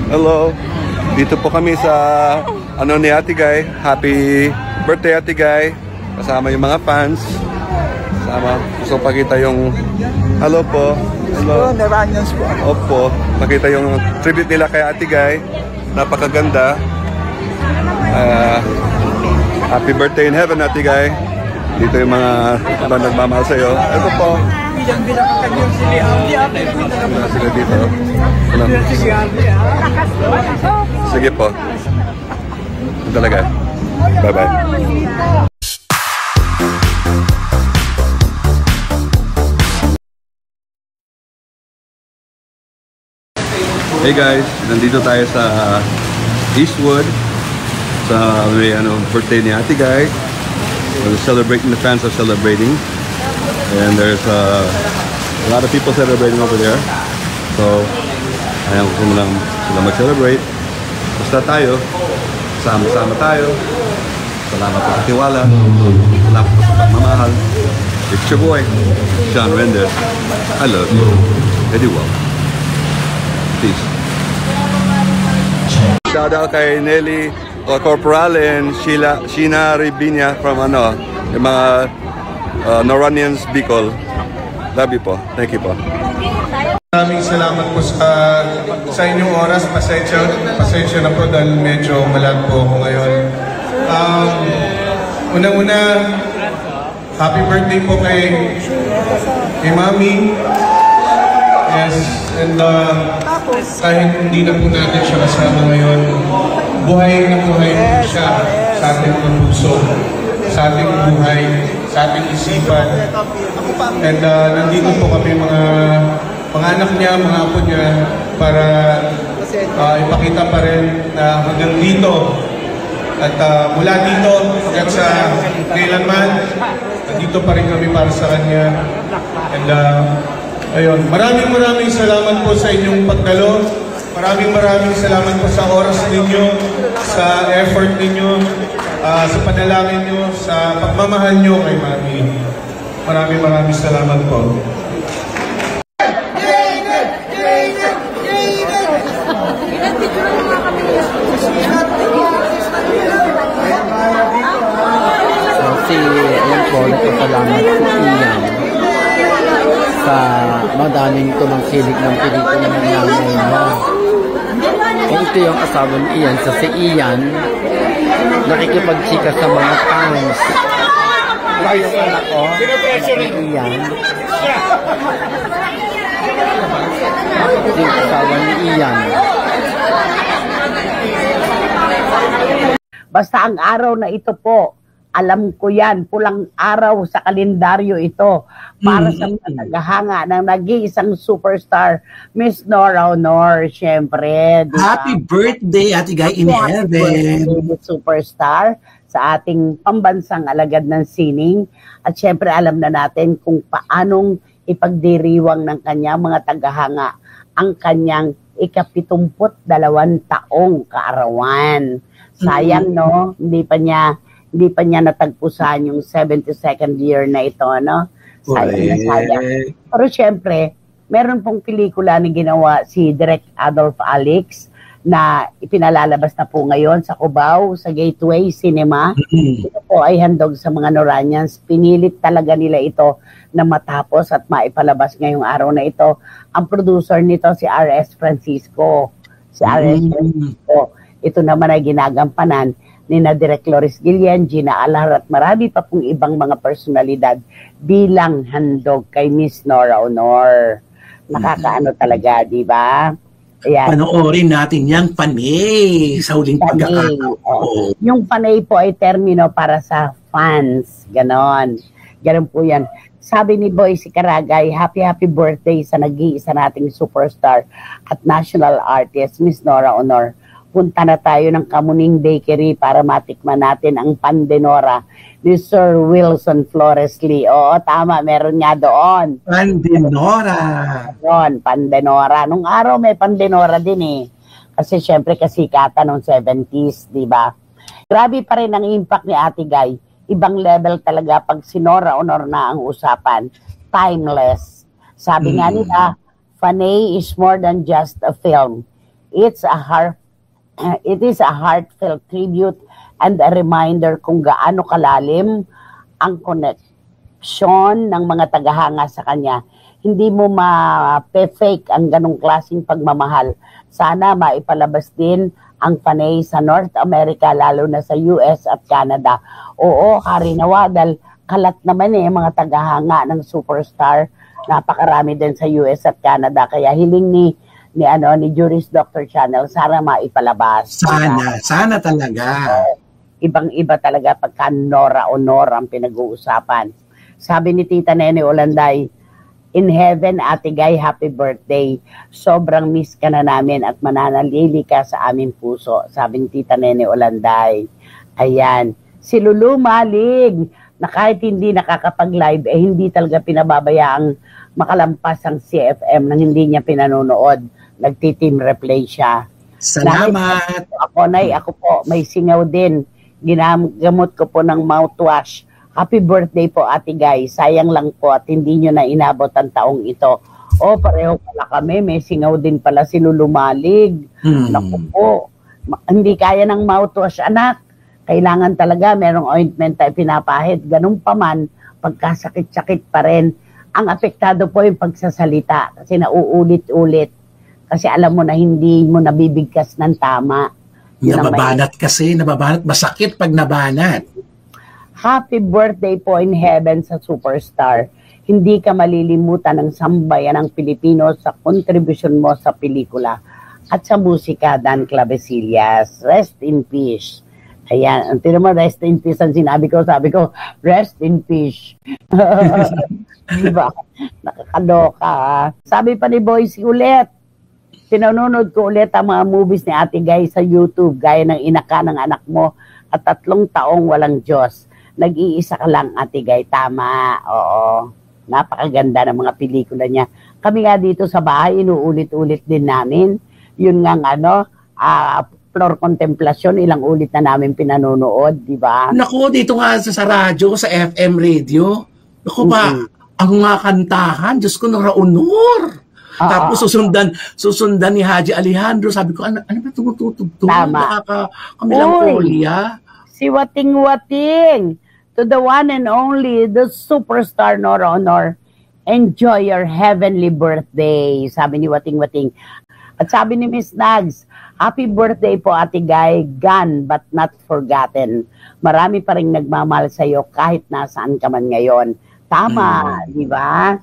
Hello. Dito po kami sa ano ni Ate Guy. Happy birthday Ate Guy. Kasama yung mga fans. Kasama. Gusto pakita yung hello po. Hello. Neranians po. Opo. Pakita yung tribute nila kay Ate Guy. Napakaganda. Happy birthday in heaven Ate Guy. Dito yung mga nagmamahal sa'yo. Ito po. Sila dito. Sige po. Ito talaga. Bye-bye. Hey guys, nandito tayo sa Eastwood. Sa may birthday ni Ate Guy. We're celebrating, the fans are celebrating. And there's a lot of people celebrating over there. So, ayaw ko lang sila mag-celebrate. Basta tayo, sama-sama tayo. Salamat po sa tiwala. Salamat po sa pagmamahal. It's your boy, John Render. I love you. Very well. Peace. Shout out kay Nelly Corporal and Sheena Ribinia from yung mga Noranians Bicol. Love you po. Thank you po. Maraming salamat po sa inyong oras. Pasensya na po dahil medyo malag po ako ngayon. Unang-una, happy birthday po kay Mami. Yes, and kahit hindi na po natin siya kasama ngayon, buhay na buhay po siya sa ating mga puso, sa ating buhay, sa ating isipan. And nandito po kami mga anak niya, mga apo niya, para ipakita pa rin na hanggang dito at mula dito hanggang sa kailanman, nandito pa rin kami para sa kanya. And ayun, maraming salamat po sa inyong pagdalo. Maraming salamat po sa oras ninyo, sa effort ninyo, sa panalangin nyo, sa pagmamahal nyo kay Mami. Maraming salamat po. Ayan po, nagpapalamat po Ian sa madaming tumangkilik ng pelikula ng nanay niya. Ito yung asawa ni Ian. Si Ian nakikipagchika sa mga fans. Ito yung anak ko, si Ian. Ito yung asawa ni Ian. Basta ang araw na ito po, alam ko yan, pulang araw sa kalendaryo ito para sa mga naghahanga ng nag-iisang superstar, Miss Nora Honor, syempre. Diba? Happy birthday, Ate Guy in heaven! Superstar sa ating pambansang alagad ng sining. At syempre alam na natin kung paanong ipagdiriwang ng kanyang mga tagahanga ang kanyang ika-72 taong kaarawan. Sayang, no? Hindi pa niya natagpusan yung 72nd year na ito, no? Sayang na sayang. Pero syempre, meron pong pelikula na ginawa si Direk Adolf Alex na ipinalalabas na po ngayon sa Cubao, sa Gateway Cinema. Ito po ay handog sa mga Noranians. Pinilit talaga nila ito na matapos at maipalabas ngayong araw na ito. Ang producer nito si R.S. Francisco. Ito naman ay ginagampanan ni na Direk Loris Guillen, Gina Alhar at marami pa pong ibang mga personalidad bilang handog kay Miss Nora Honor. Nakakaano talaga, di ba? Ayan. Panoorin natin yung panay sa huling pagkakataon. Yung panay po ay termino para sa fans. Ganon. Ganon po yan. Sabi ni Boyce Caragay, happy birthday sa nag-iisa nating superstar at national artist, Miss Nora Honor. Punta na tayo ng Kamuning Bakery para matikman natin ang Pandenora ni Sir Wilson Flores Lee. Oo, tama, meron nga doon. Pandenora. Doon, Pandenora. Nung araw may Pandenora din eh. Kasi syempre kasikatan ng 70s, di ba? Grabe pa rin ang impact ni Ate Guy. Ibang level talaga pag si Nora Honor na ang usapan. Timeless. Sabi nga nila, Fanay is more than just a film. It's a heart, it is a heartfelt tribute and a reminder kung gaano kalalim ang connection ng mga tagahanga sa kanya. Hindi mo ma-fake ang ganong klaseng pagmamahal. Sana maipalabas din ang panay sa North America, lalo na sa US at Canada. Oo, karinawa, dahil kalat naman mga tagahanga ng superstar. Napakarami din sa US at Canada. Kaya hiling ni Juris Dr. Channel, sana maipalabas. Sana talaga. Ibang-iba talaga pagka Nora o Nora ang pinag-uusapan. Sabi ni Tita Nene Olanday, in heaven, Ate Guy, happy birthday. Sobrang miss ka na namin at mananalili ka sa aming puso. Sabi ni Tita Nene Olanday. Ayan. Si Lulu Malig, na kahit hindi nakakapag-live, hindi talaga pinababayaang makalampas ang CFM nang hindi niya pinanonood. Nagti-team replay siya. Salamat! Ako po, may singaw din. Ginagamot ko po ng mouthwash. Happy birthday po, Ate Guy. Sayang lang po at hindi nyo na inabot ang taong ito. Pareho pala kami. May singaw din pala si Lulumalig. Naku po. Hindi kaya ng mouthwash, anak. Kailangan talaga merong ointment tayo pinapahid. Ganun pa man, pagkasakit-sakit pa rin. Ang apektado po yung pagsasalita kasi nauulit-ulit. Kasi alam mo na hindi mo nabibigkas ng tama. Nababanat kasi, masakit pag nabanat. Happy birthday po in heaven sa superstar. Hindi ka malilimutan ng sambayan ng Pilipino sa kontribusyon mo sa pelikula at sa musika, Dan Clavesillas. Rest in peace. Ayan, ang tino mo, rest in peace ang sinabi ko, sabi ko, rest in peace. Diba? Nakakaloka. Sabi pa ni Boyce ulit, pinanonood ko ulit ang mga movies ni Ate Guy sa YouTube, gaya ng Inaka ng Anak Mo at 3 taong walang Diyos. Nag-iisa ka lang, Ate Guy. Tama. Oo. Napakaganda ng mga pelikula niya. Kami nga dito sa bahay, inuulit-ulit din namin. Yun nga Floor Contemplation, ilang ulit na namin pinanonood, di ba? Naku, dito nga sa radyo, sa FM radio. Naku ba, ang mga kantahan, Diyos ko, naraunor. Tapos susundan ni Haji Alejandro. Sabi ko, ano ba tumututugtog? Tama. Nakaka-kamilang Si Wating-Wating, to the one and only, the superstar Nora Honor, enjoy your heavenly birthday. Sabi ni Wating-Wating. At sabi ni Miss Nags, happy birthday po, Ate Guy, gone but not forgotten. Marami pa rin nagmamahal sa'yo kahit nasaan ka man ngayon. Tama, di ba?